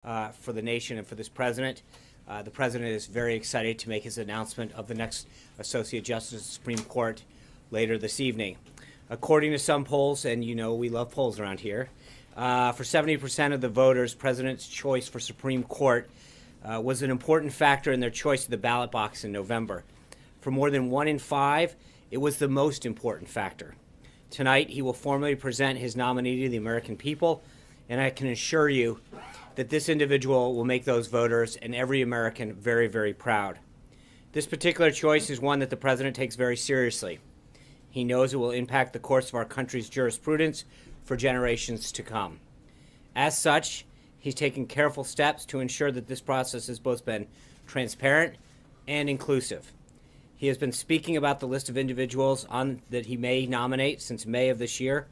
for the nation and for this president. The president is very excited to make his announcement of the next Associate Justice of the Supreme Court later this evening. According to some polls, and you know we love polls around here, for 70% of the voters, president's choice for Supreme Court was an important factor in their choice of the ballot box in November. For more than 1 in 5, it was the most important factor. Tonight, he will formally present his nominee to the American people, and I can assure you that this individual will make those voters and every American very, very proud. This particular choice is one that the president takes very seriously. He knows it will impact the course of our country's jurisprudence for generations to come. As such, he's taken careful steps to ensure that this process has both been transparent and inclusive. He has been speaking about the list of individuals that he may nominate since May of this year,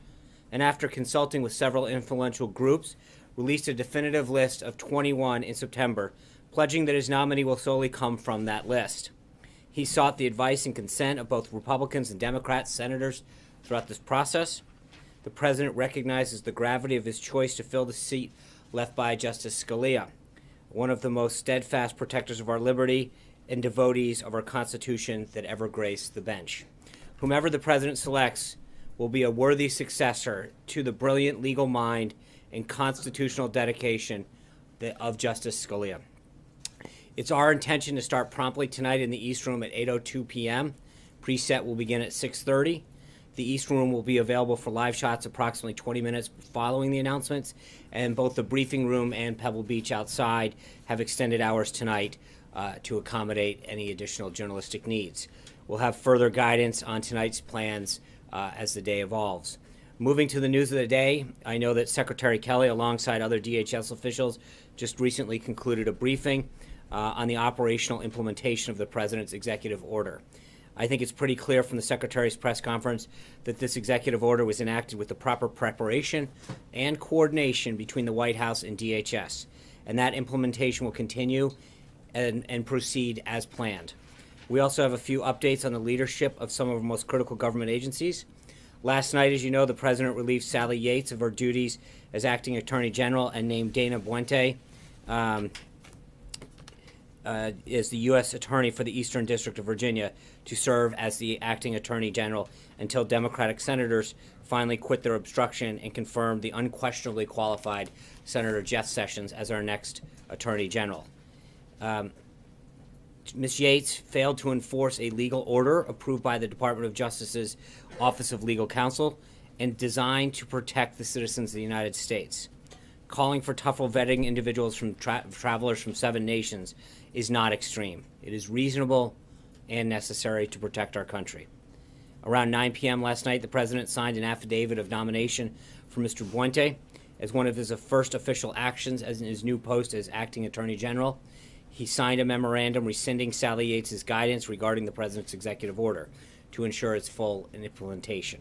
and after consulting with several influential groups, released a definitive list of 21 in September, pledging that his nominee will solely come from that list. He sought the advice and consent of both Republicans and Democrats senators throughout this process. The president recognizes the gravity of his choice to fill the seat left by Justice Scalia, one of the most steadfast protectors of our liberty and devotees of our Constitution that ever graced the bench. Whomever the president selects will be a worthy successor to the brilliant legal mind and constitutional dedication of Justice Scalia. It's our intention to start promptly tonight in the East Room at 8:02 p.m. Preset will begin at 6:30. The East Room will be available for live shots approximately 20 minutes following the announcements, and both the briefing room and Pebble Beach outside have extended hours tonight to accommodate any additional journalistic needs. We'll have further guidance on tonight's plans as the day evolves. Moving to the news of the day, I know that Secretary Kelly, alongside other DHS officials, just recently concluded a briefing on the operational implementation of the President's executive order. I think it's pretty clear from the Secretary's press conference that this executive order was enacted with the proper preparation and coordination between the White House and DHS, and that implementation will continue and proceed as planned. We also have a few updates on the leadership of some of our most critical government agencies. Last night, as you know, the President relieved Sally Yates of her duties as Acting Attorney General and named Dana Buente as the U.S. Attorney for the Eastern District of Virginia to serve as the Acting Attorney General until Democratic senators finally quit their obstruction and confirmed the unquestionably qualified Senator Jeff Sessions as our next Attorney General. Ms. Yates failed to enforce a legal order approved by the Department of Justice's Office of Legal Counsel and designed to protect the citizens of the United States. Calling for tougher vetting individuals from travelers from 7 nations is not extreme. It is reasonable and necessary to protect our country. Around 9 p.m. last night, the President signed an affidavit of nomination for Mr. Buente as one of his first official actions as in his new post as Acting Attorney General. He signed a memorandum rescinding Sally Yates' guidance regarding the President's executive order to ensure its full implementation.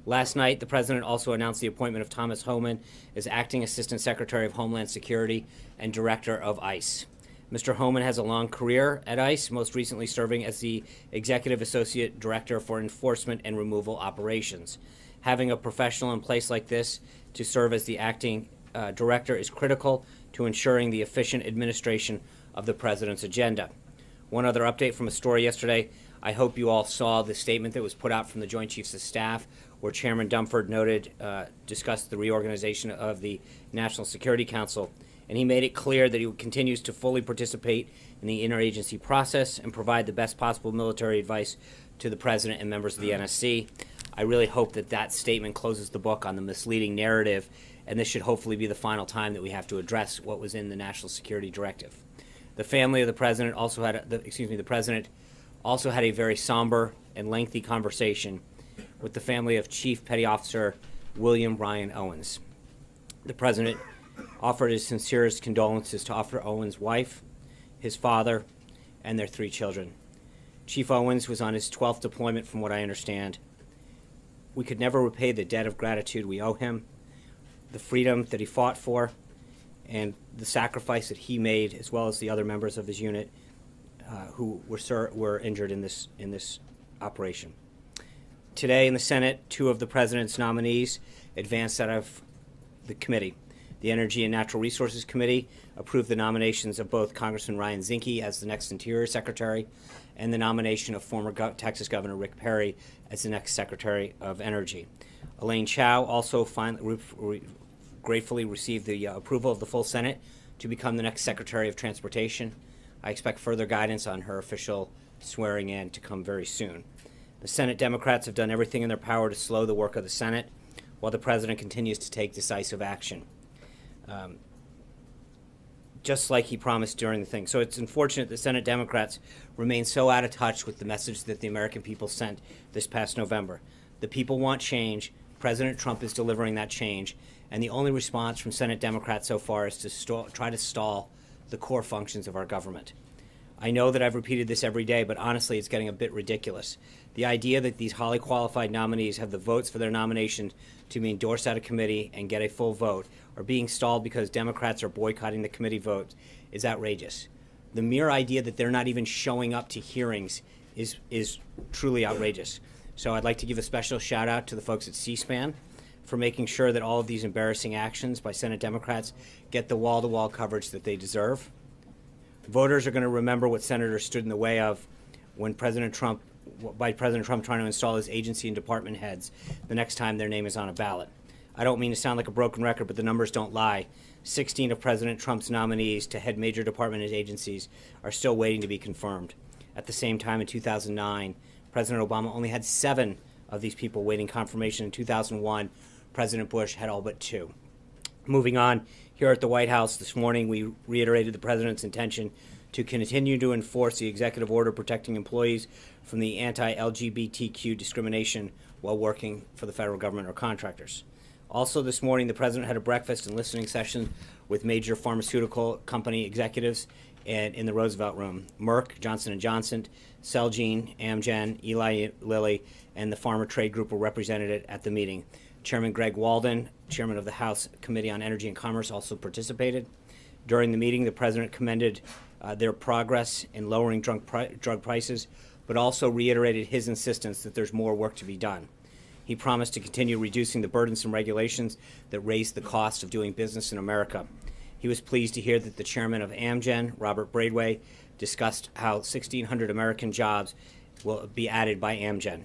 Last night, the President also announced the appointment of Thomas Homan as Acting Assistant Secretary of Homeland Security and Director of ICE. Mr. Homan has a long career at ICE, most recently serving as the Executive Associate Director for Enforcement and Removal Operations. Having a professional in place like this to serve as the Acting Director is critical to ensuring the efficient administration of the President's agenda. One other update from a story yesterday. I hope you all saw the statement that was put out from the Joint Chiefs of Staff, where Chairman Dunford discussed the reorganization of the National Security Council, and he made it clear that he continues to fully participate in the interagency process and provide the best possible military advice to the President and members of the NSC. I really hope that that statement closes the book on the misleading narrative, and this should hopefully be the final time that we have to address what was in the National Security Directive. The family of the President the President also had a very somber and lengthy conversation with the family of Chief Petty Officer William Ryan Owens. The President offered his sincerest condolences to Officer Owens' wife, his father, and their 3 children. Chief Owens was on his 12th deployment, from what I understand. We could never repay the debt of gratitude we owe him, the freedom that he fought for, and the sacrifice that he made, as well as the other members of his unit who were injured in this operation. Today in the Senate, 2 of the President's nominees advanced out of the committee. The Energy and Natural Resources Committee approved the nominations of both Congressman Ryan Zinke as the next Interior Secretary and the nomination of former Texas Governor Rick Perry as the next Secretary of Energy. Elaine Chao also gratefully received the approval of the full Senate to become the next Secretary of Transportation. I expect further guidance on her official swearing in to come very soon. The Senate Democrats have done everything in their power to slow the work of the Senate, while the President continues to take decisive action, just like he promised during the thing. So it's unfortunate that Senate Democrats remain so out of touch with the message that the American people sent this past November. The people want change. President Trump is delivering that change, and the only response from Senate Democrats so far is to try to stall the core functions of our government. I know that I've repeated this every day, but honestly, it's getting a bit ridiculous. The idea that these highly qualified nominees have the votes for their nomination to be endorsed out of committee and get a full vote, or being stalled because Democrats are boycotting the committee vote, is outrageous. The mere idea that they're not even showing up to hearings is truly outrageous. So I'd like to give a special shout out to the folks at C-SPAN for making sure that all of these embarrassing actions by Senate Democrats get the wall-to-wall coverage that they deserve. Voters are going to remember what senators stood in the way of when President Trump trying to install his agency and department heads the next time their name is on a ballot. I don't mean to sound like a broken record, but the numbers don't lie. 16 of President Trump's nominees to head major department and agencies are still waiting to be confirmed. At the same time, in 2009, President Obama only had 7 of these people waiting confirmation. In 2001, President Bush had all but 2. Moving on, here at the White House this morning, we reiterated the President's intention to continue to enforce the executive order protecting employees from the anti-LGBTQ discrimination while working for the federal government or contractors. Also this morning, the President had a breakfast and listening session with major pharmaceutical company executives and in the Roosevelt Room. Merck, Johnson & Johnson, Celgene, Amgen, Eli Lilly, and the Pharma Trade Group were represented at the meeting. Chairman Greg Walden, chairman of the House Committee on Energy and Commerce, also participated. During the meeting, the President commended their progress in lowering drug prices, but also reiterated his insistence that there's more work to be done. He promised to continue reducing the burdensome regulations that raise the cost of doing business in America. He was pleased to hear that the chairman of Amgen, Robert Brady, discussed how 1,600 American jobs will be added by Amgen.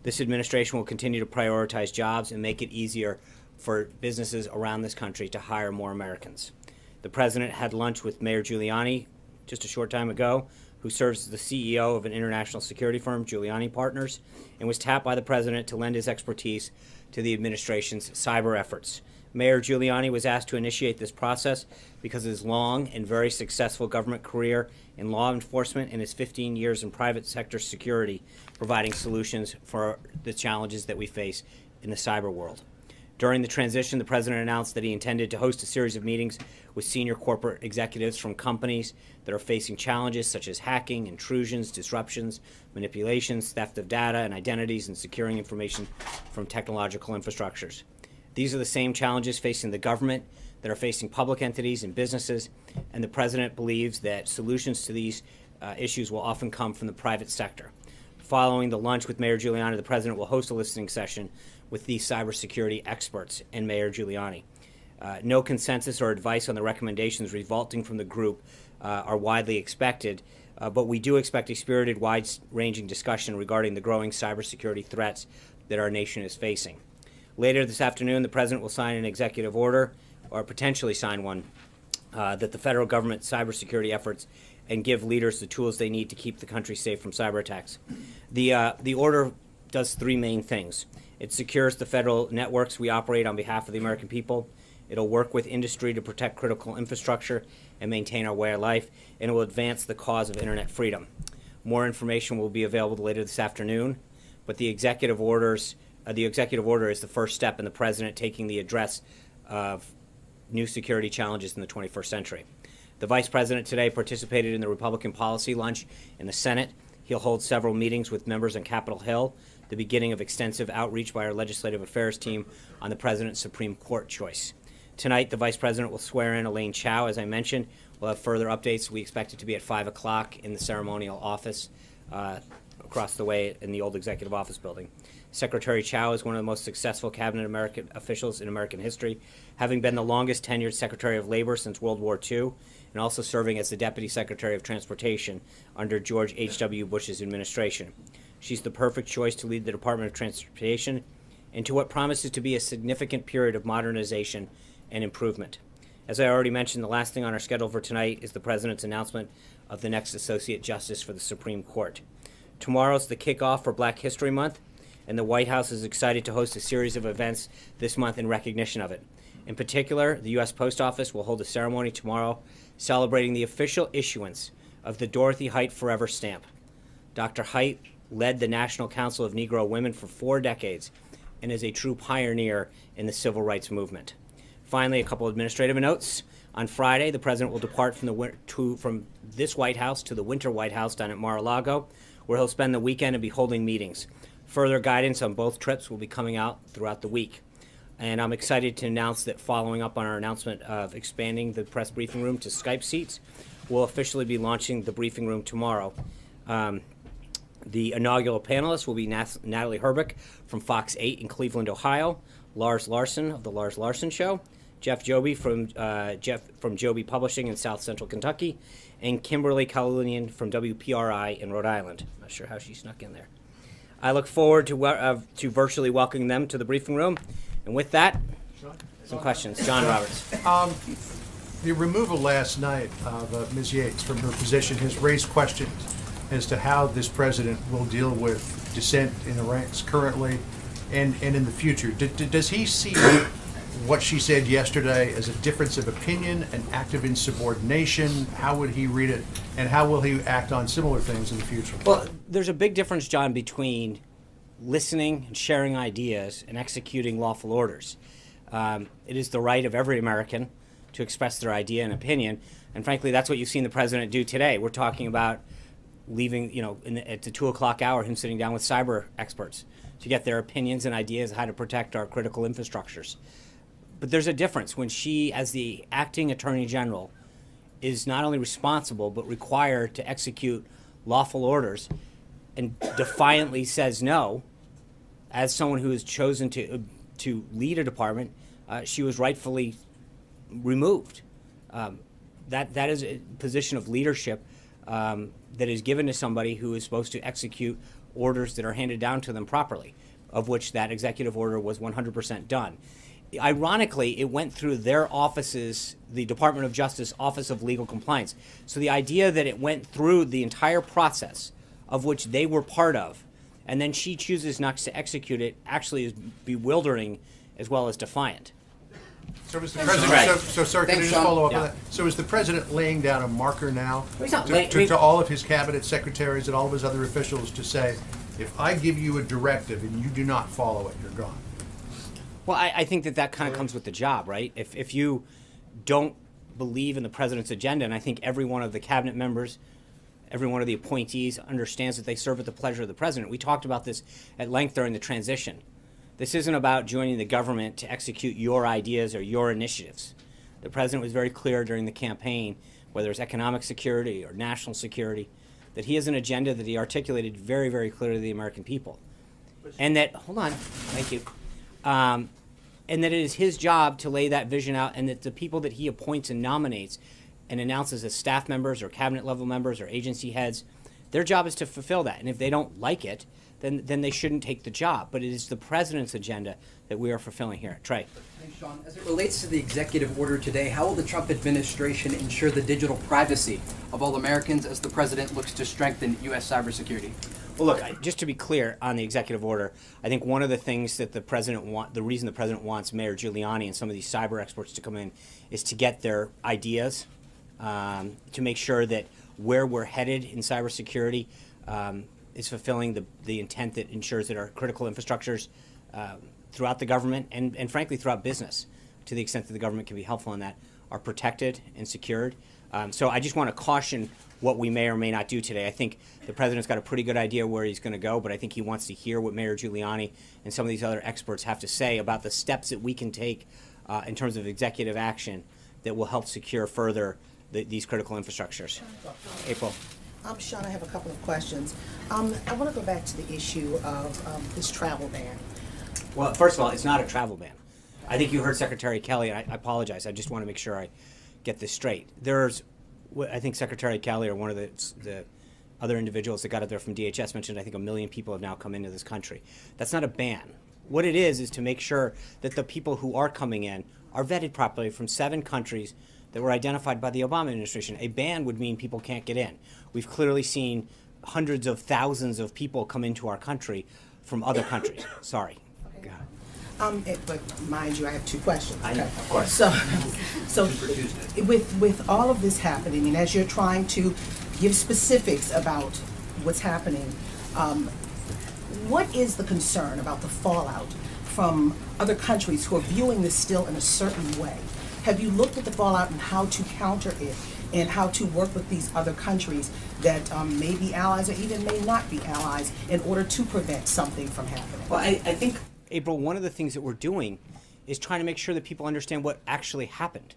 This administration will continue to prioritize jobs and make it easier for businesses around this country to hire more Americans. The President had lunch with Mayor Giuliani just a short time ago, who serves as the CEO of an international security firm, Giuliani Partners, and was tapped by the President to lend his expertise to the administration's cyber efforts. Mayor Giuliani was asked to initiate this process because of his long and very successful government career in law enforcement and his 15 years in private sector security, providing solutions for the challenges that we face in the cyber world. During the transition, the President announced that he intended to host a series of meetings with senior corporate executives from companies that are facing challenges such as hacking, intrusions, disruptions, manipulations, theft of data and identities, and securing information from technological infrastructures. These are the same challenges facing the government that are facing public entities and businesses, and the President believes that solutions to these issues will often come from the private sector. Following the lunch with Mayor Giuliani, the President will host a listening session with these cybersecurity experts and Mayor Giuliani. No consensus or advice on the recommendations resulting from the group are widely expected, but we do expect a spirited, wide-ranging discussion regarding the growing cybersecurity threats that our nation is facing. Later this afternoon, the President will sign an executive order, or potentially sign one, that the federal government's cybersecurity efforts and give leaders the tools they need to keep the country safe from cyber attacks. The order does 3 main things. It secures the federal networks we operate on behalf of the American people. It'll work with industry to protect critical infrastructure and maintain our way of life, and it will advance the cause of internet freedom. More information will be available later this afternoon, but the executive order is the first step in the President taking the address of new security challenges in the 21st century. The Vice President today participated in the Republican policy lunch in the Senate. He'll hold several meetings with members on Capitol Hill, the beginning of extensive outreach by our legislative affairs team on the President's Supreme Court choice. Tonight, the Vice President will swear in Elaine Chao, as I mentioned. We'll have further updates. We expect it to be at 5 o'clock in the ceremonial office across the way in the old executive office building. Secretary Chao is one of the most successful cabinet American officials in American history, having been the longest tenured Secretary of Labor since World War II, and also serving as the Deputy Secretary of Transportation under George H.W. Bush's administration. She's the perfect choice to lead the Department of Transportation into what promises to be a significant period of modernization and improvement. As I already mentioned, the last thing on our schedule for tonight is the President's announcement of the next Associate Justice for the Supreme Court. Tomorrow's the kickoff for Black History Month, and the White House is excited to host a series of events this month in recognition of it. In particular, the U.S. Post Office will hold a ceremony tomorrow celebrating the official issuance of the Dorothy Height Forever stamp. Dr. Height led the National Council of Negro Women for 4 decades and is a true pioneer in the civil rights movement. Finally, a couple administrative notes. On Friday, the President will depart from this White House to the Winter White House down at Mar-a-Lago, where he'll spend the weekend and be holding meetings. Further guidance on both trips will be coming out throughout the week. And I'm excited to announce that following up on our announcement of expanding the press briefing room to Skype seats, we'll officially be launching the briefing room tomorrow. The inaugural panelists will be Natalie Herbeck from Fox 8 in Cleveland, Ohio, Lars Larson of The Lars Larson Show, Jeff Joby from Joby Publishing in South Central Kentucky, and Kimberly Kalunian from WPRI in Rhode Island. I'm not sure how she snuck in there. I look forward to virtually welcoming them to the briefing room. And with that, some questions. John Roberts. The removal last night of Ms. Yates from her position has raised questions as to how this president will deal with dissent in the ranks currently and in the future. Does he see what she said yesterday as a difference of opinion, an act of insubordination? How would he read it, and how will he act on similar things in the future? Well, there's a big difference, John, between listening and sharing ideas and executing lawful orders. It is the right of every American to express their idea and opinion, and frankly, that's what you've seen the president do today. We're talking about leaving, at the 2 o'clock hour, him sitting down with cyber experts to get their opinions and ideas how to protect our critical infrastructures. But there's a difference when she, as the acting attorney general, is not only responsible but required to execute lawful orders and defiantly says no. As someone who has chosen to lead a department, she was rightfully removed. That is a position of leadership that is given to somebody who is supposed to execute orders that are handed down to them properly, of which that executive order was 100% done. Ironically, it went through their offices, the Department of Justice Office of Legal Compliance. So the idea that it went through the entire process of which they were part of, and then she chooses not to execute it, actually is bewildering as well as defiant. So is the president, Right. so sir, can I just follow up on that? So is the president laying down a marker now to all of his cabinet secretaries and all of his other officials to say, if I give you a directive and you do not follow it, you're gone? Well, I think that kind of comes with the job, right? If you don't believe in the president's agenda, and I think every one of the cabinet members, every one of the appointees understands that they serve at the pleasure of the president. We talked about this at length during the transition. This isn't about joining the government to execute your ideas or your initiatives. The president was very clear during the campaign, whether it's economic security or national security, that he has an agenda that he articulated very, very clearly to the American people. And that, hold on, thank you. And that it is his job to lay that vision out, and that the people that he appoints and nominates and announces as staff members or cabinet level members or agency heads, their job is to fulfill that. And if they don't like it, then they shouldn't take the job. But it is the president's agenda that we are fulfilling here. Trey. Thanks, Sean. As it relates to the executive order today, how will the Trump administration ensure the digital privacy of all Americans as the president looks to strengthen U.S. cybersecurity? Well, look, just to be clear on the executive order, I think one of the things that the reason the president wants Mayor Giuliani and some of these cyber experts to come in is to get their ideas, to make sure that where we're headed in cybersecurity is fulfilling the intent that ensures that our critical infrastructures throughout the government and frankly throughout business, to the extent that the government can be helpful in that, are protected and secured. So I just want to caution what we may or may not do today. I think the president's got a pretty good idea where he's going to go, but I think he wants to hear what Mayor Giuliani and some of these other experts have to say about the steps that we can take in terms of executive action that will help secure further these critical infrastructures. April. Sean, I have a couple of questions. I want to go back to the issue of this travel ban. Well, first of all, it's not a travel ban. I think you heard Secretary Kelly, and I apologize. I just want to make sure I get this straight. I think Secretary Kelly or one of the other individuals that got up there from DHS mentioned, I think 1 million people have now come into this country. That's not a ban. What it is to make sure that the people who are coming in are vetted properly from 7 countries that were identified by the Obama administration. A ban would mean people can't get in. We've clearly seen hundreds of thousands of people come into our country from other countries. Sorry. Okay. But mind you, I have 2 questions. I know, of course. So with all of this happening, and as you're trying to give specifics about what's happening, what is the concern about the fallout from other countries who are viewing this still in a certain way? Have you looked at the fallout and how to counter it and how to work with these other countries that may be allies or even may not be allies in order to prevent something from happening? Well, I think, April, one of the things that we're doing is trying to make sure that people understand what actually happened.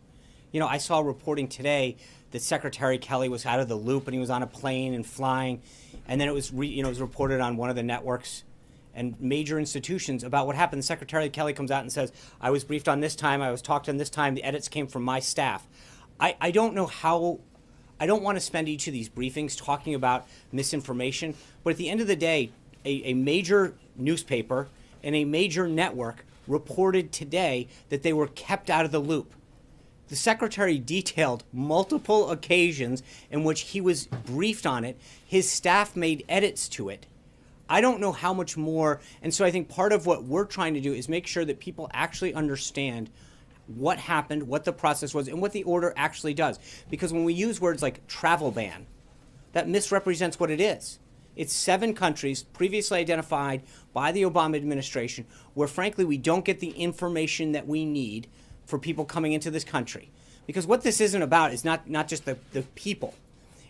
You know, I saw reporting today that Secretary Kelly was out of the loop and he was on a plane and flying, and then it was it was reported on one of the networks and major institutions about what happened. Secretary Kelly comes out and says, I was briefed on this time, I was talked on this time, the edits came from my staff. I don't know how, I don't want to spend each of these briefings talking about misinformation, but at the end of the day, a major newspaper and a major network reported today that they were kept out of the loop. The Secretary detailed multiple occasions in which he was briefed on it. His staff made edits to it. I don't know how much more, and so I think part of what we're trying to do is make sure that people actually understand what happened, what the process was, and what the order actually does. Because when we use words like travel ban, that misrepresents what it is. It's 7 countries previously identified by the Obama administration where, frankly, we don't get the information that we need for people coming into this country. Because what this isn't about is not just the people.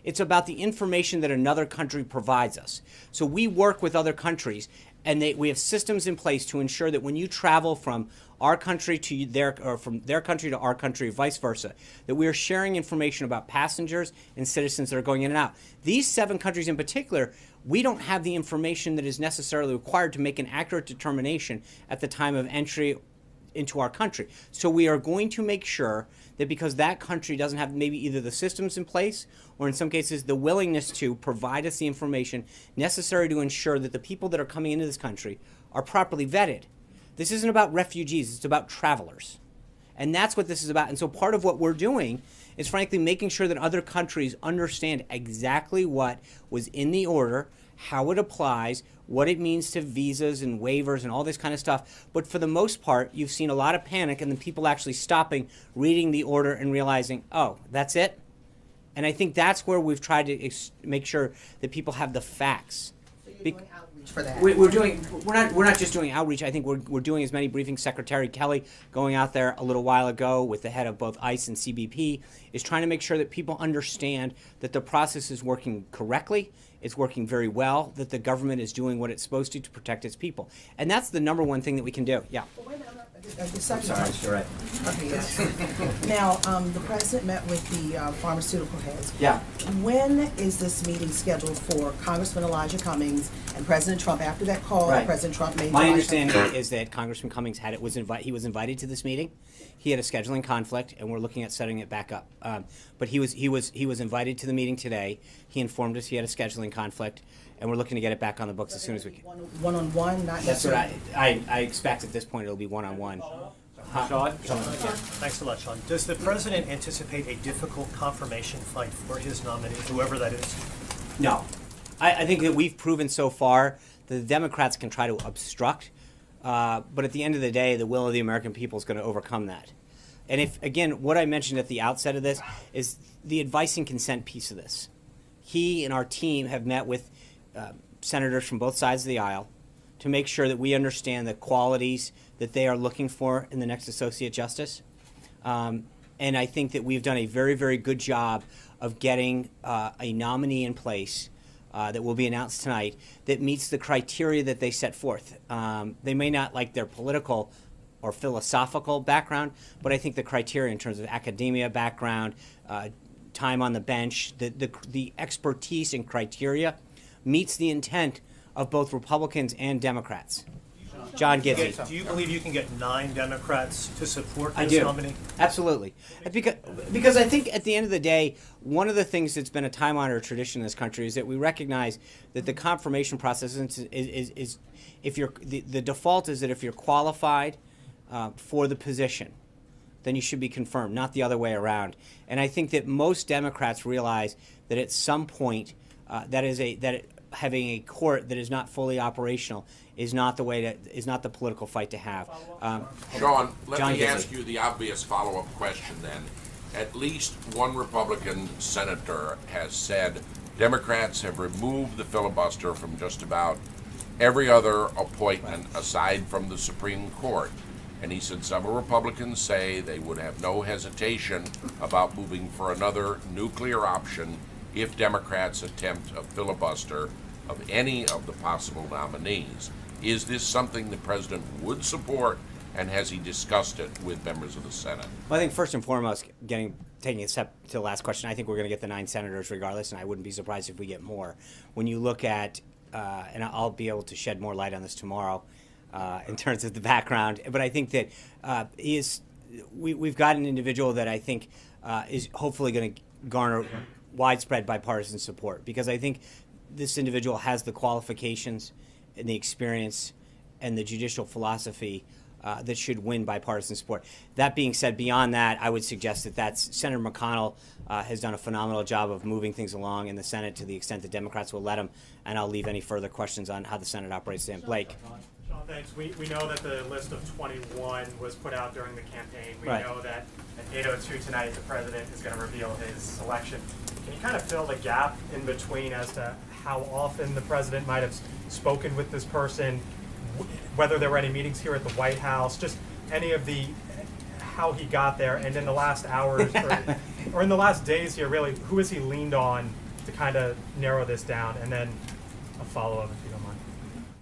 It's about the information that another country provides us. So we work with other countries, and we have systems in place to ensure that when you travel from our country to or from their country to our country, vice versa, that we are sharing information about passengers and citizens that are going in and out. These 7 countries in particular, we don't have the information that is necessarily required to make an accurate determination at the time of entry into our country. So we are going to make sure that because that country doesn't have maybe either the systems in place or in some cases the willingness to provide us the information necessary to ensure that the people that are coming into this country are properly vetted. This isn't about refugees, it's about travelers. And that's what this is about. And so part of what we're doing is frankly making sure that other countries understand exactly what was in the order, how it applies, what it means to visas and waivers and all this kind of stuff. But for the most part, you've seen a lot of panic and then people actually stopping, reading the order and realizing, oh, that's it? And I think that's where we've tried to make sure that people have the facts. So you're doing outreach for that? We're not just doing outreach. I think we're doing as many briefings. Secretary Kelly going out there a little while ago with the head of both ICE and CBP is trying to make sure that people understand that the process is working correctly. It's working very well, that the government is doing what it's supposed to protect its people. And that's the number one thing that we can do. Yeah. Well, wait a minute, You're right. Okay, yes. Now, the president met with the pharmaceutical heads. Yeah. When is this meeting scheduled for Congressman Elijah Cummings and President Trump? After that call, Right. President Trump made My understanding is that Congressman Cummings he was invited to this meeting. He had a scheduling conflict, and we're looking at setting it back up. But he was invited to the meeting today. He informed us he had a scheduling conflict, and we're looking to get it back on the books as soon as we can. One-on-one, not That's what necessarily. I expect at this point. It'll be one-on-one. Sean? Thanks a lot, Sean. Does the president anticipate a difficult confirmation fight for his nominee, whoever that is? No. I think that we've proven so far that the Democrats can try to obstruct, but at the end of the day, the will of the American people is going to overcome that. And if, again, what I mentioned at the outset of this is the advice and consent piece of this. He and our team have met with senators from both sides of the aisle to make sure that we understand the qualities that they are looking for in the next Associate Justice. And I think that we've done a very, very good job of getting a nominee in place that will be announced tonight that meets the criteria that they set forth. They may not like their political or philosophical background, but I think the criteria in terms of academia background, time on the bench, the expertise and criteria meets the intent of both Republicans and Democrats. John Gizzi. Do you believe you can get 9 Democrats to support this I do. nominee? Absolutely. Because I think at the end of the day, one of the things that's been a time-honored tradition in this country is that we recognize that the confirmation process is if you're the default is that if you're qualified for the position, then you should be confirmed, not the other way around. And I think that most Democrats realize that at some point having a court that is not fully operational is not the political fight to have. Sean, let John me Gizzi. ask you the obvious follow-up question then. At least one Republican senator has said Democrats have removed the filibuster from just about every other appointment aside from the Supreme Court. And he said several Republicans say they would have no hesitation about moving for another nuclear option if Democrats attempt a filibuster of any of the possible nominees. Is this something the president would support, and has he discussed it with members of the Senate? Well, I think first and foremost, taking a step to the last question, I think we're going to get the 9 senators regardless, and I wouldn't be surprised if we get more. When you look at, and I'll be able to shed more light on this tomorrow in terms of the background, but I think that we've got an individual that I think is hopefully going to garner widespread bipartisan support, because I think this individual has the qualifications and the experience and the judicial philosophy that should win bipartisan support. That being said, beyond that, I would suggest that Senator McConnell has done a phenomenal job of moving things along in the Senate to the extent that Democrats will let him, and I'll leave any further questions on how the Senate operates to Blake. Sean, thanks. We know that the list of 21 was put out during the campaign. We Right. know that at 8:02 tonight, the president is going to reveal his selection. Can you kind of fill the gap in between as to how often the president might have spoken with this person, whether there were any meetings here at the White House, just any of how he got there, and in the last hours or in the last days here, really, who has he leaned on to kind of narrow this down? And then a follow-up, if you don't mind.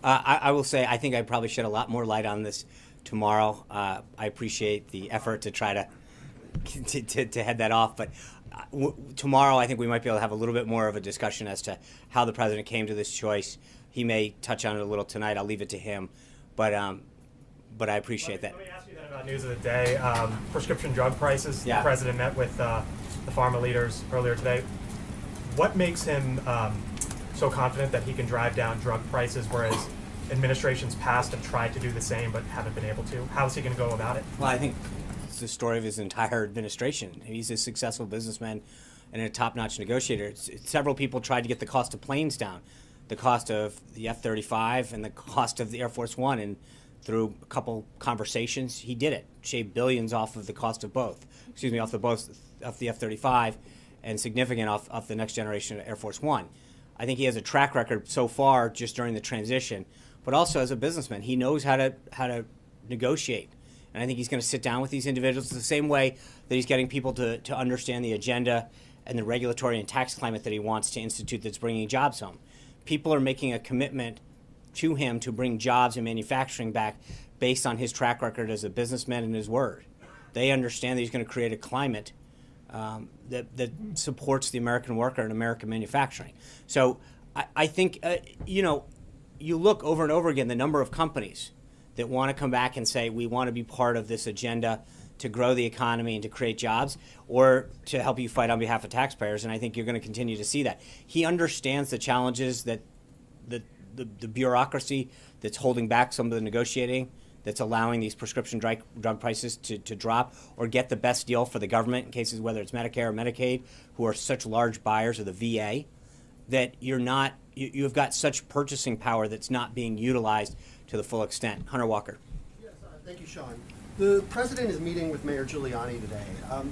I will say I think I probably shed a lot more light on this tomorrow. I appreciate the effort to try to head that off, but tomorrow I think we might be able to have a little bit more of a discussion as to how the president came to this choice. He may touch on it a little tonight. I'll leave it to him, but I appreciate that. Let me ask you then about news of the day. Prescription drug prices. Yeah. The president met with the pharma leaders earlier today. What makes him so confident that he can drive down drug prices, whereas administrations past have tried to do the same but haven't been able to? How is he going to go about it? Well, I think it's the story of his entire administration. He's a successful businessman and a top-notch negotiator. Several people tried to get the cost of planes down, the cost of the F-35 and the cost of the Air Force One, and through a couple conversations, he did it. Shaved billions off of the cost of both. Off the F-35, and significant off the next generation of Air Force One. I think he has a track record so far just during the transition, but also as a businessman, he knows how to negotiate. And I think he's going to sit down with these individuals the same way that he's getting people to understand the agenda and the regulatory and tax climate that he wants to institute that's bringing jobs home. People are making a commitment to him to bring jobs and manufacturing back based on his track record as a businessman and his word. They understand that he's going to create a climate that supports the American worker and American manufacturing. So I think, you look over and over again, the number of companies that want to come back and say, we want to be part of this agenda to grow the economy and to create jobs, or to help you fight on behalf of taxpayers, and I think you're going to continue to see that. He understands the challenges that the bureaucracy that's holding back some of the negotiating, that's allowing these prescription drug prices to drop or get the best deal for the government in cases whether it's Medicare or Medicaid, who are such large buyers of the VA, that you've got such purchasing power that's not being utilized to the full extent. Hunter Walker. Yes, thank you, Sean. The president is meeting with Mayor Giuliani today.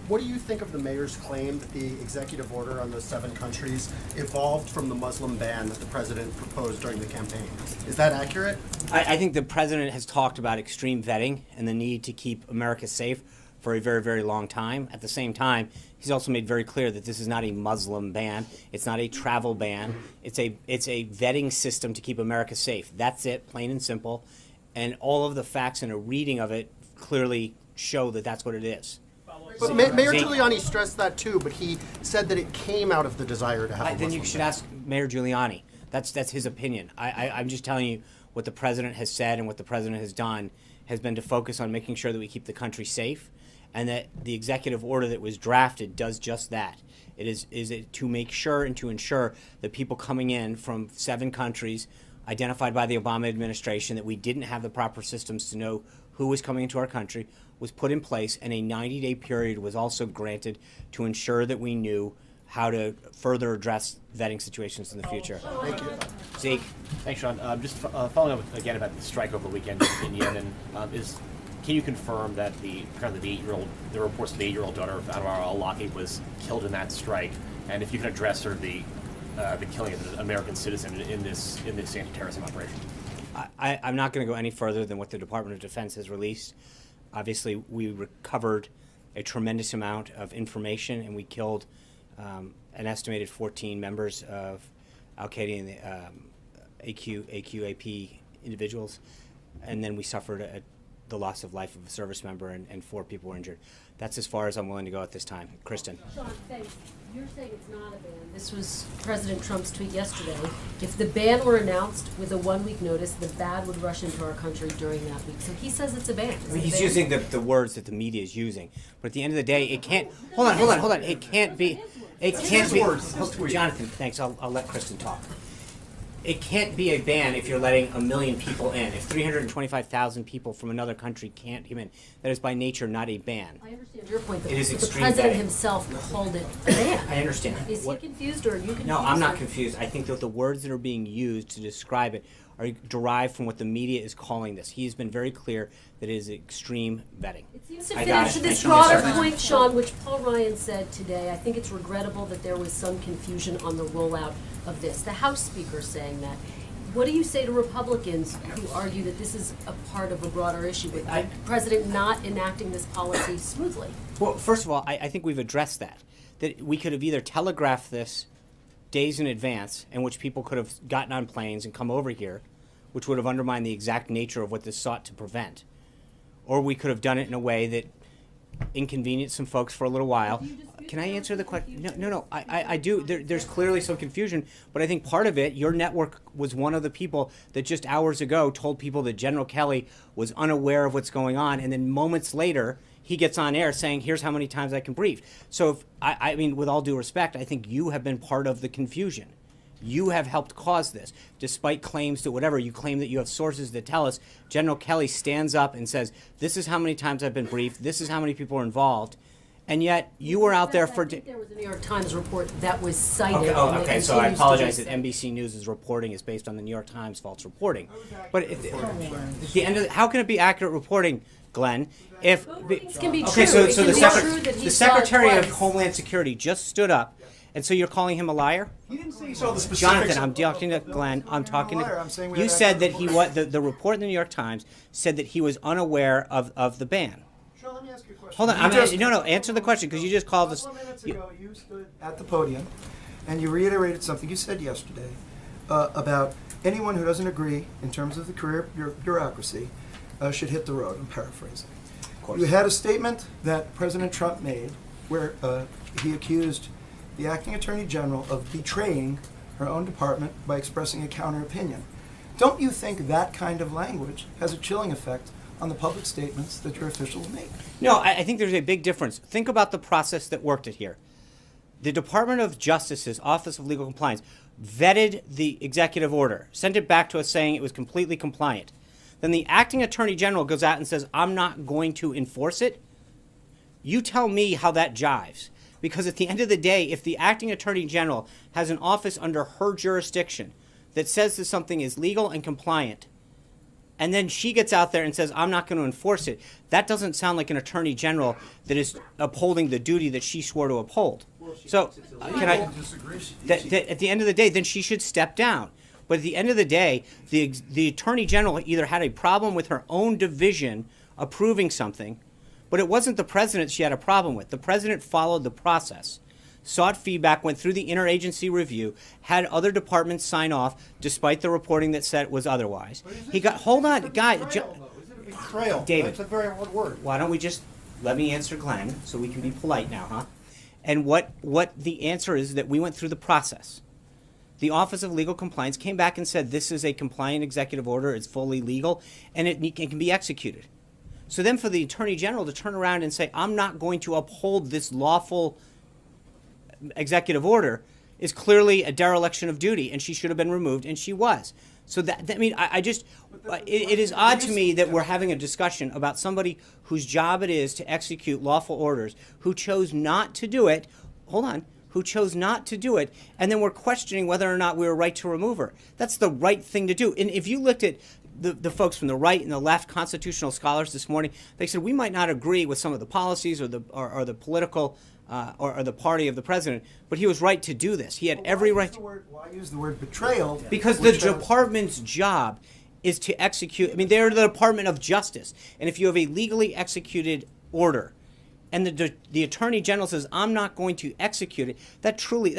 What do you think of the mayor's claim that the executive order on those 7 countries evolved from the Muslim ban that the president proposed during the campaign? Is that accurate? I think the president has talked about extreme vetting and the need to keep America safe for a very, very long time. At the same time, he's also made very clear that this is not a Muslim ban. It's not a travel ban. It's a vetting system to keep America safe. That's it, plain and simple. And all of the facts and a reading of it clearly show that that's what it is. But Mayor Zeke. Giuliani stressed that too, but he said that it came out of the desire to have a Then Muslim you should ban. ask Mayor Giuliani. That's his opinion. I'm just telling you what the president has said and what the president has done has been to focus on making sure that we keep the country safe, and that the executive order that was drafted does just that. It is it to make sure and to ensure that people coming in from 7 countries identified by the Obama administration, that we didn't have the proper systems to know who was coming into our country, was put in place, and a 90-day period was also granted to ensure that we knew how to further address vetting situations in the future. Thank you. Zeke. Thanks, Sean. Just following up again about the strike over the weekend in Yemen, can you confirm that the reports of the 8-year-old daughter of Anwar al-Awlaki was killed in that strike, and if you can address sort of the killing of an American citizen in this anti-terrorism operation? I'm not going to go any further than what the Department of Defense has released. Obviously, we recovered a tremendous amount of information, and we killed an estimated 14 members of Al-Qaeda and the AQAP individuals, and then we suffered the loss of life of a service member, and 4 people were injured. That's as far as I'm willing to go at this time. Kristen. Sean, thanks. You're saying it's not a ban. This was President Trump's tweet yesterday. If the ban were announced with a 1-week notice, the ban would rush into our country during that week. So he says it's a ban. Is it a He's ban? using the words that the media is using, but at the end of the day, it can't. Hold on. It can't be. It can't be. Jonathan, thanks. I'll let Kristen talk. It can't be a ban if you're letting 1 million people in. If 325,000 people from another country can't come in, that is by nature not a ban. I understand your point, though. It is The extreme president vetting. himself called it a ban. I understand. Is he confused, or are you confused? No, I'm not or- confused. I think that the words that are being used to describe it are derived from what the media is calling this. He has been very clear that it is extreme vetting. It seems to I got finish it. this Thanks so much, broader sir. point, Sean, which Paul Ryan said today. I think it's regrettable that there was some confusion on the rollout of this. The House Speaker saying that. What do you say to Republicans who argue that this is a part of a broader issue with the president not enacting this policy smoothly? Well, first of all, I think we've addressed that. That we could have either telegraphed this days in advance, in which people could have gotten on planes and come over here, which would have undermined the exact nature of what this sought to prevent. Or we could have done it in a way that inconvenienced some folks for a little while. Can I answer the question? No. I do. There's clearly some confusion, but I think part of it, your network was one of the people that just hours ago told people that General Kelly was unaware of what's going on, and then moments later, he gets on air saying, here's how many times I can brief. So, I mean, with all due respect, I think you have been part of the confusion. You have helped cause this, despite claims to whatever. You claim that you have sources that tell us. General Kelly stands up and says, this is how many times I've been briefed, this is how many people are involved, and yet you were out there for... I think there was a New York Times report that was cited. Okay, so I apologize that NBC News' reporting is based on the New York Times false reporting. But at the end of how can it be accurate reporting, Glenn? If Things can be okay, true. so It can the, be secre- true that he the saw it Secretary of twice. Homeland Security just stood up, and so you're calling him a liar? He didn't say he saw the specifics. Jonathan, I'm talking to Glenn. I'm talking liar. I'm to. saying we You had said that accurate he was the report in the New York Times said that he was unaware of the ban. Sean, let me ask you a question. Hold on, answer the question because you just called A us. couple of minutes ago, you stood at the podium and you reiterated something you said yesterday about anyone who doesn't agree in terms of the career bureaucracy should hit the road. I'm paraphrasing. You had a statement that President Trump made where he accused the acting attorney general of betraying her own department by expressing a counter opinion. Don't you think that kind of language has a chilling effect on the public statements that your officials make? No, I think there's a big difference. Think about the process that worked it here. The Department of Justice's Office of Legal Compliance vetted the executive order, sent it back to us saying it was completely compliant. Then the acting attorney general goes out and says, I'm not going to enforce it. You tell me how that jives. Because at the end of the day, if the acting attorney general has an office under her jurisdiction that says that something is legal and compliant, and then she gets out there and says, I'm not going to enforce it, that doesn't sound like an attorney general that is upholding the duty that she swore to uphold. So, can I, that at the end of the day, then she should step down. But at the end of the day, the attorney general either had a problem with her own division approving something, but it wasn't the president she had a problem with. The president followed the process, sought feedback, went through the interagency review, had other departments sign off, despite the reporting that said it was otherwise. He got, hold on, guy, Betrayal. David. That's a very hard word. Why don't we just let me answer Glenn, so we can be polite now, huh? And what the answer is that we went through the process. The Office of Legal Compliance came back and said this is a compliant executive order, it's fully legal, and it can be executed. So then for the Attorney General to turn around and say, I'm not going to uphold this lawful executive order is clearly a dereliction of duty, and she should have been removed, and she was. So that I mean, I just, it is odd to me that we're having a discussion about somebody whose job it is to execute lawful orders, who chose not to do it, hold on, who chose not to do it, and then we're questioning whether or not we were right to remove her. That's the right thing to do. And if you looked at the folks from the right and the left, constitutional scholars this morning, they said we might not agree with some of the policies or the political or the party of the president, but he was right to do this. He had every right. Why use the word betrayal? Because the department's job is to execute. I mean, they're the Department of Justice, and if you have a legally executed order, and the Attorney General says, I'm not going to execute it, that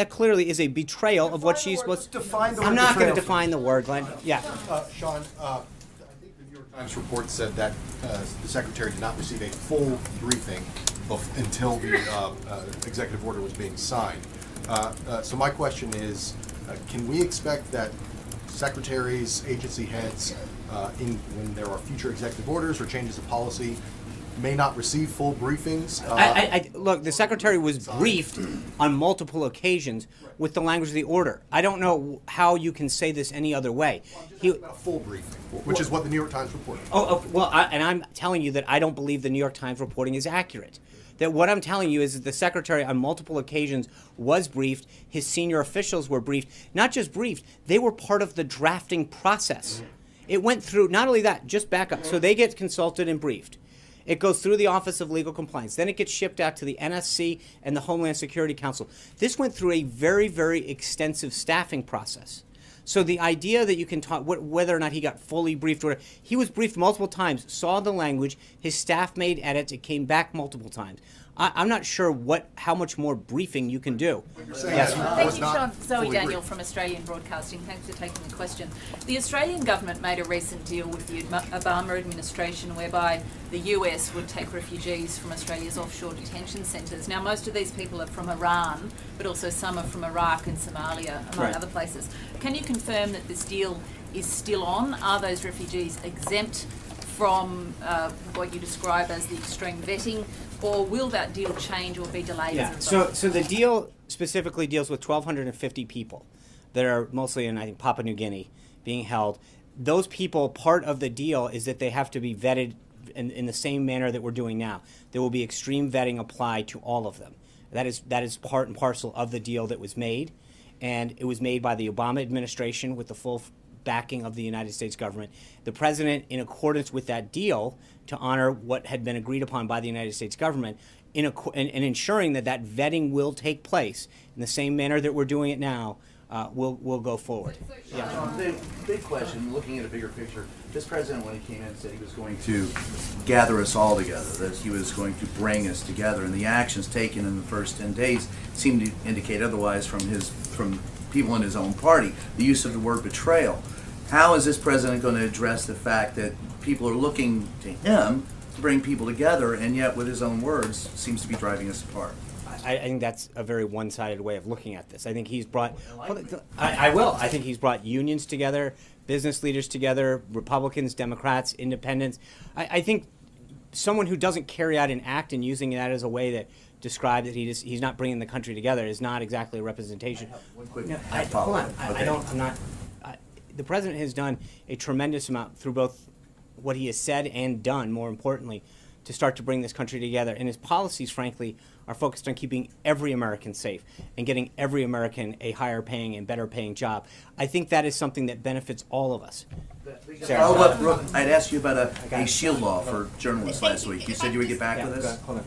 clearly is a betrayal of what she's supposed to define the word. I'm not going to betrayal. define the word, Glenn. Yeah. Sean, I think the New York Times report said that the Secretary did not receive a full briefing until the executive order was being signed. So my question is, can we expect that secretaries, agency heads, when there are future executive orders or changes of policy, may not receive full briefings? Look, the Secretary was briefed on multiple occasions with the language of the order. I don't know how you can say this any other way. About a full briefing, which is what the New York Times reported. And I'm telling you that I don't believe the New York Times reporting is accurate. That what I'm telling you is that the Secretary on multiple occasions was briefed, his senior officials were briefed, not just briefed, they were part of the drafting process. It went through, not only that, just back up, so they get consulted and briefed. It goes through the Office of Legal Compliance. Then it gets shipped out to the NSC and the Homeland Security Council. This went through a very, very extensive staffing process. So the idea that you can talk, whether or not he got fully briefed, or he was briefed multiple times, saw the language, his staff made edits, it came back multiple times. I'm not sure how much more briefing you can do. Yes. Thank you, Sean. Zoe Daniel from Australian Broadcasting. Thanks for taking the question. The Australian government made a recent deal with the Obama administration whereby the US would take refugees from Australia's offshore detention centres. Now, most of these people are from Iran, but also some are from Iraq and Somalia, among other places. Can you confirm that this deal is still on? Are those refugees exempt from what you describe as the extreme vetting, or will that deal change or be delayed as a result? So the deal specifically deals with 1,250 people that are mostly in, I think, Papua New Guinea being held. Those people, part of the deal is that they have to be vetted in the same manner that we're doing now. There will be extreme vetting applied to all of them. That is part and parcel of the deal that was made, and it was made by the Obama administration with the full backing of the United States government. The president, in accordance with that deal, to honor what had been agreed upon by the United States government, in ensuring that that vetting will take place in the same manner that we're doing it now, will go forward. Big question, looking at a bigger picture, this president, when he came in, said he was going to gather us all together, that he was going to bring us together, and the actions taken in the first 10 days seem to indicate otherwise from people in his own party. The use of the word betrayal. How is this president going to address the fact that people are looking to him to bring people together, and yet with his own words seems to be driving us apart? I think that's a very one-sided way of looking at this. I think he's brought, I think he's brought unions together, business leaders together, Republicans, Democrats, independents. I think someone who doesn't carry out an act and using that as a way that describe that he's not bringing the country together is not exactly a representation. One quick hold on. The president has done a tremendous amount through both what he has said and done, more importantly, to start to bring this country together. And his policies, frankly, are focused on keeping every American safe and getting every American a higher paying and better paying job. I think that is something that benefits all of us. I'd ask you about a shield law for journalists last week. You said you would get back with us? Hold on.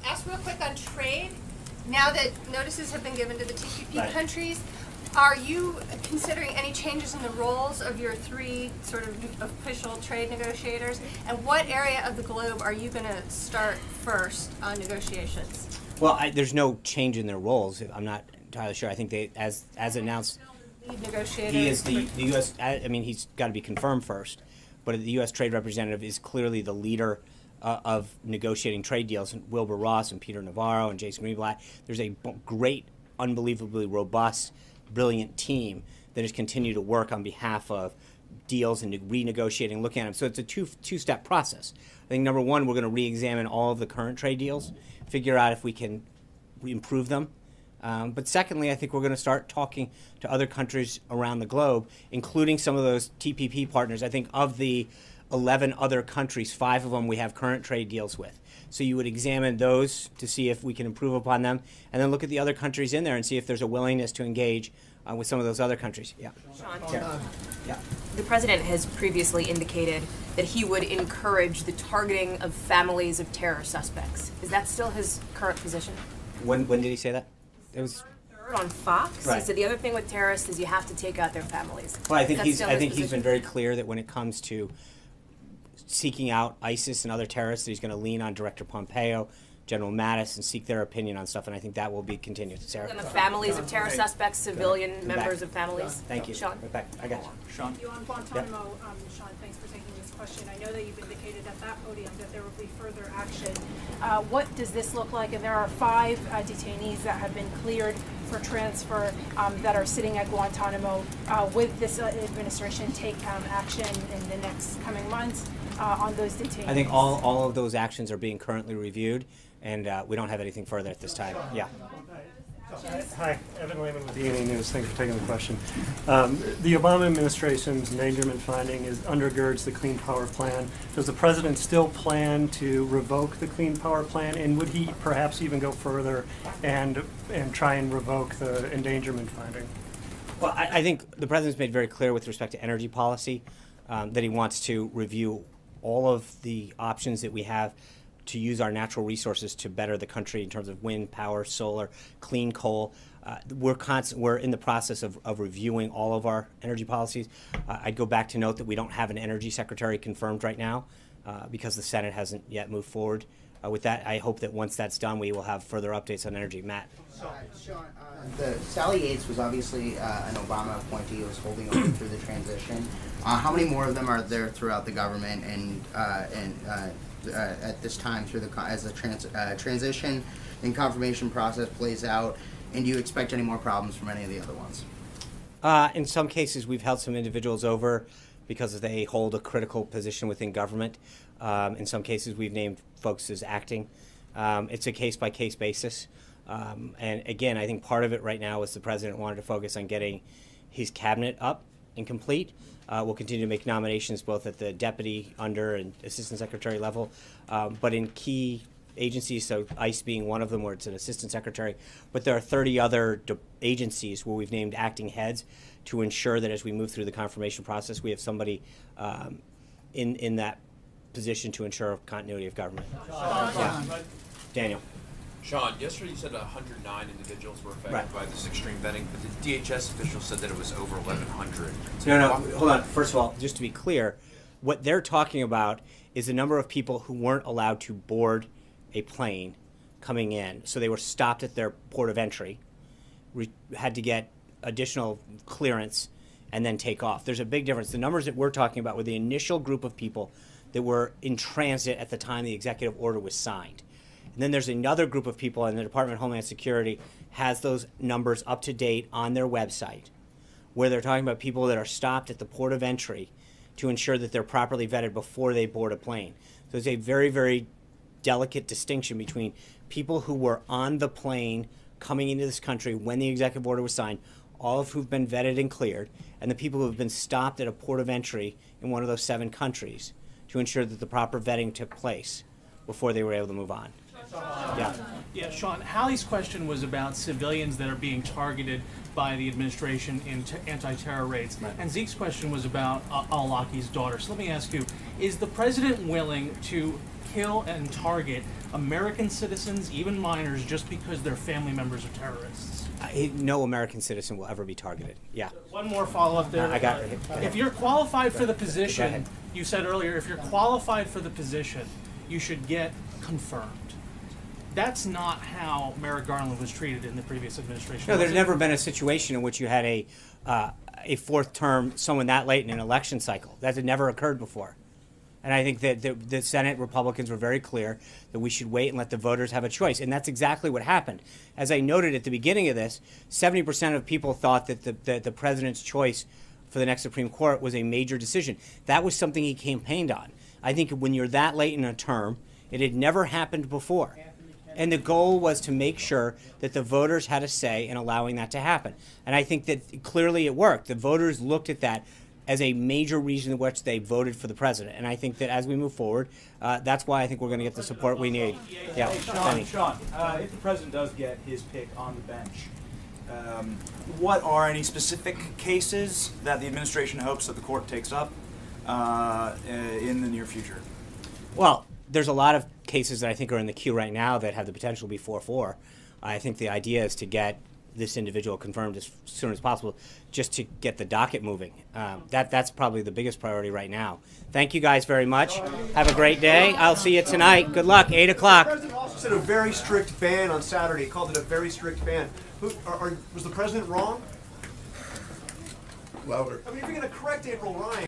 Ask real quick on trade. Now that notices have been given to the TPP countries, are you considering any changes in the roles of your three sort of official trade negotiators? And what area of the globe are you going to start first on negotiations? Well, there's no change in their roles. I'm not entirely sure. I think they, as announced, Lead negotiator. he is the U.S. I mean, he's got to be confirmed first, but the U.S. Trade Representative is clearly the leader of negotiating trade deals, and Wilbur Ross and Peter Navarro and Jason Greenblatt. There's a great, unbelievably robust, brilliant team that has continued to work on behalf of deals and renegotiating, looking at them. So it's a two-step process. I think number one, we're going to re-examine all of the current trade deals, figure out if we can improve them. But secondly, I think we're going to start talking to other countries around the globe, including some of those TPP partners. I think of the 11 other countries, 5 of them we have current trade deals with. So you would examine those to see if we can improve upon them, and then look at the other countries in there and see if there's a willingness to engage with some of those other countries. Yeah. Sean, Yeah. the president has previously indicated that he would encourage the targeting of families of terror suspects. Is that still his current position? When did he say that? It was On Fox, Right. he said the other thing with terrorists is you have to take out their families. Well, I think That's he's still I his think he's position? been very clear that when it comes to seeking out ISIS and other terrorists, he's going to lean on Director Pompeo, General Mattis, and seek their opinion on stuff, and I think that will be continued. Sarah? And the families of terror suspects, civilian Back. members of families. Thank you. Sean. Right back. I got you. Sean. You on Guantanamo, Sean, thanks for taking this question. I know that you've indicated at that podium that there will be further action. What does this look like? And there are 5 detainees that have been cleared for transfer that are sitting at Guantanamo. With this administration take action in the next coming months on those detainees? I think all of those actions are being currently reviewed, and we don't have anything further at this time. Yeah. Hi, Evan Lehman with DNA News. Thanks for taking the question. The Obama administration's endangerment finding undergirds the Clean Power Plan. Does the president still plan to revoke the Clean Power Plan, and would he perhaps even go further and try and revoke the endangerment finding? Well, I think the president's made very clear with respect to energy policy that he wants to review all of the options that we have to use our natural resources to better the country in terms of wind, power, solar, clean coal. We're in the process of reviewing all of our energy policies. I'd go back to note that we don't have an energy secretary confirmed right now because the Senate hasn't yet moved forward with that. I hope that once that's done, we will have further updates on energy. Matt. Sean, Sally Yates was obviously an Obama appointee who was holding over through the transition. How many more of them are there throughout the government and at this time through as the transition and confirmation process plays out? And do you expect any more problems from any of the other ones? In some cases, we've held some individuals over because they hold a critical position within government. In some cases, we've named folks as acting. It's a case-by-case basis. And again, I think part of it right now is the president wanted to focus on getting his cabinet up and complete. We'll continue to make nominations both at the deputy, under, and assistant secretary level, but in key agencies, so ICE being one of them where it's an assistant secretary, but there are 30 other agencies where we've named acting heads to ensure that as we move through the confirmation process, we have somebody in that position to ensure continuity of government. Yeah. Daniel. Sean, yesterday you said 109 individuals were affected Right. by this extreme vetting, but the DHS official said that it was over 1,100. No, hold on. First of all, just to be clear, what they're talking about is the number of people who weren't allowed to board a plane coming in. So they were stopped at their port of entry, had to get additional clearance, and then take off. There's a big difference. The numbers that we're talking about were the initial group of people that were in transit at the time the executive order was signed. And then there's another group of people, and the Department of Homeland Security has those numbers up to date on their website, where they're talking about people that are stopped at the port of entry to ensure that they're properly vetted before they board a plane. So it's a very, very delicate distinction between people who were on the plane coming into this country when the executive order was signed, all of who've been vetted and cleared, and the people who have been stopped at a port of entry in one of those 7 countries to ensure that the proper vetting took place before they were able to move on. Yeah, Sean, Hallie's question was about civilians that are being targeted by the administration in anti-terror raids. Right. And Zeke's question was about al-Awlaki's daughter. So let me ask you, is the president willing to kill and target American citizens, even minors, just because their family members are terrorists? No American citizen will ever be targeted. Yeah. One more follow-up there. I got it. If you're qualified for the position, you said earlier, if you're qualified for the position, you should get confirmed. That's not how Merrick Garland was treated in the previous administration. No, there's never been a situation in which you had a 4th term, someone that late in an election cycle. That had never occurred before. And I think that the Senate Republicans were very clear that we should wait and let the voters have a choice. And that's exactly what happened. As I noted at the beginning of this, 70% of people thought that the president's choice for the next Supreme Court was a major decision. That was something he campaigned on. I think when you're that late in a term, it had never happened before. And the goal was to make sure that the voters had a say in allowing that to happen. And I think that clearly it worked. The voters looked at that as a major reason in which they voted for the president. And I think that as we move forward, that's why I think we're going to get the support we need. Yeah, Sean, if the president does get his pick on the bench, what are any specific cases that the administration hopes that the court takes up in the near future? Well, there's a lot of cases that I think are in the queue right now that have the potential to be 4-4. I think the idea is to get this individual confirmed as soon as possible, just to get the docket moving. That's probably the biggest priority right now. Thank you guys very much. Have a great day. I'll see you tonight. Good luck, 8 o'clock. The president also said a very strict ban on Saturday. He called it a very strict ban. Was the president wrong? Louder. I mean, if you're going to correct April Ryan.